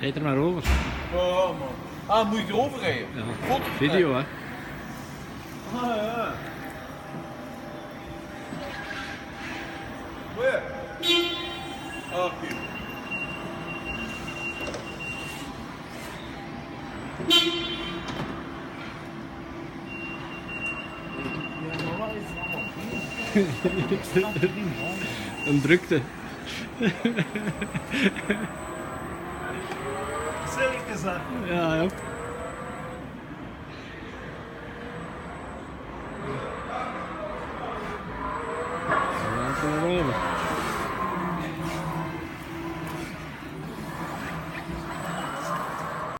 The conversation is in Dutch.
Rijd er maar over. Oh man. Ah, moet je erover rijden? Ja. Foto Video, hè. Ah ja. Waar? Ah, oké. Ja, maar wat is het allemaal? Ik snap het niet, man. Een drukte. Gezellig gezegd. Ja, ja.